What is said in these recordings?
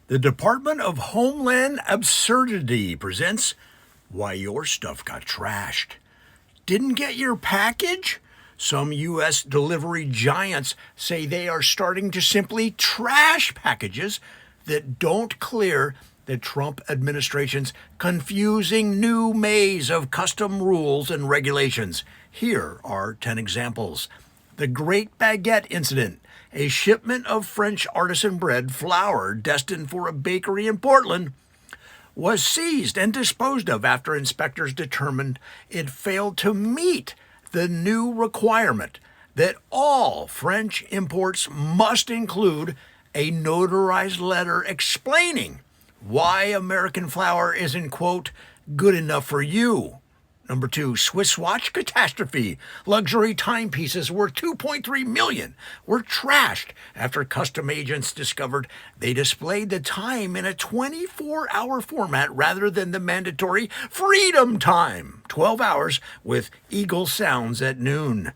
The Department of Homeland Absurdity presents Why Your Stuff Got Trashed. Didn't get your package? Some U.S. delivery giants say they are starting to simply trash packages that don't clear the Trump administration's confusing new maze of custom rules and regulations. Here are 10 examples. The Great Baguette Incident. A shipment of French artisan bread flour destined for a bakery in Portland was seized and disposed of after inspectors determined it failed to meet the new requirement that all French imports must include a notarized letter explaining why American flour isn't, quote, good enough for you. Number 2, Swiss watch catastrophe. Luxury timepieces worth $2.3 million were trashed after custom agents discovered they displayed the time in a 24-hour format rather than the mandatory freedom time, 12 hours with eagle sounds at noon.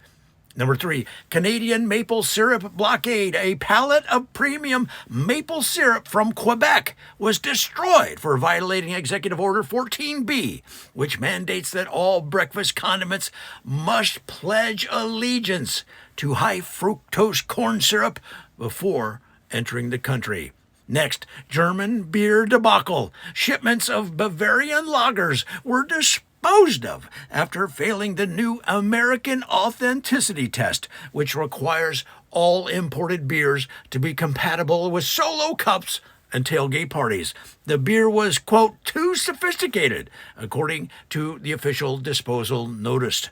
Number 3, Canadian maple syrup blockade. A pallet of premium maple syrup from Quebec was destroyed for violating Executive Order 14B, which mandates that all breakfast condiments must pledge allegiance to high fructose corn syrup before entering the country. Next, German beer debacle. Shipments of Bavarian lagers were disposed of after failing the new American authenticity test, which requires all imported beers to be compatible with solo cups and tailgate parties. The beer was, quote, too sophisticated, according to the official disposal notice.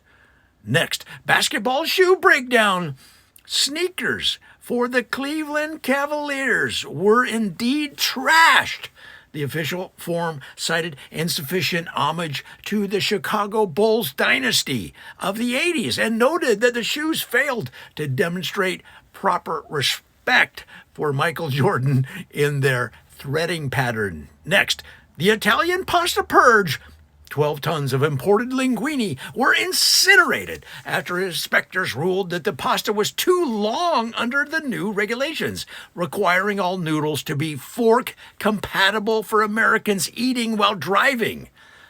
Next, basketball shoe breakdown. Sneakers for the Cleveland Cavaliers were indeed trashed. The official form cited insufficient homage to the Chicago Bulls dynasty of the 80s and noted that the shoes failed to demonstrate proper respect for Michael Jordan in their threading pattern. Next, the Italian pasta purge. 12 tons of imported linguine were incinerated after inspectors ruled that the pasta was too long under the new regulations, requiring all noodles to be fork compatible for Americans eating while driving.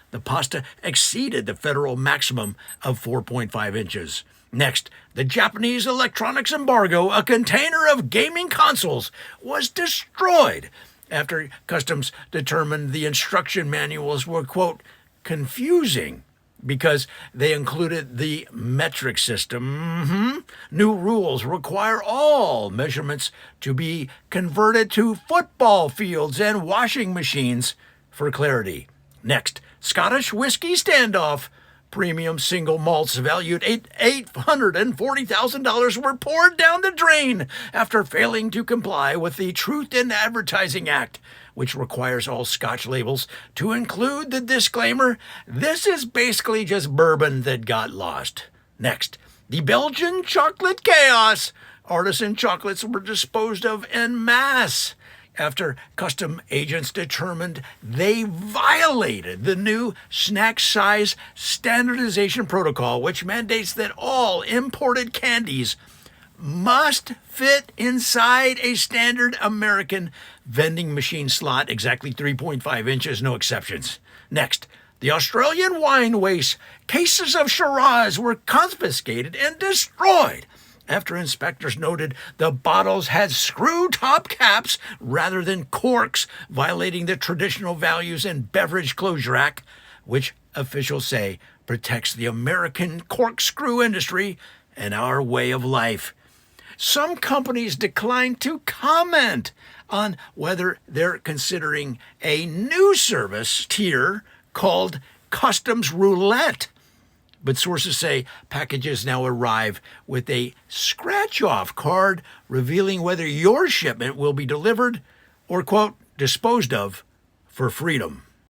The pasta exceeded the federal maximum of 4.5 inches. Next, the Japanese electronics embargo. A container of gaming consoles was destroyed after customs determined the instruction manuals were, quote, confusing because they included the metric system. New rules require all measurements to be converted to football fields and washing machines for clarity. Next, Scottish whiskey standoff. Premium single malts valued $840,000 were poured down the drain after failing to comply with the Truth in Advertising Act, which requires all Scotch labels to include the disclaimer, this is basically just bourbon that got lost. Next, the Belgian chocolate chaos. Artisan chocolates were disposed of en masse after custom agents determined they violated the new snack size standardization protocol, which mandates that all imported candies must fit inside a standard American vending machine slot, exactly 3.5 inches, no exceptions. Next, the Australian wine waste. Cases of Shiraz were confiscated and destroyed after inspectors noted the bottles had screw-top caps rather than corks, violating the traditional values and Beverage Closure Act, which officials say protects the American corkscrew industry and our way of life. Some companies declined to comment on whether they're considering a new service tier called Customs Roulette. But sources say packages now arrive with a scratch-off card revealing whether your shipment will be delivered or, quote, disposed of for freedom.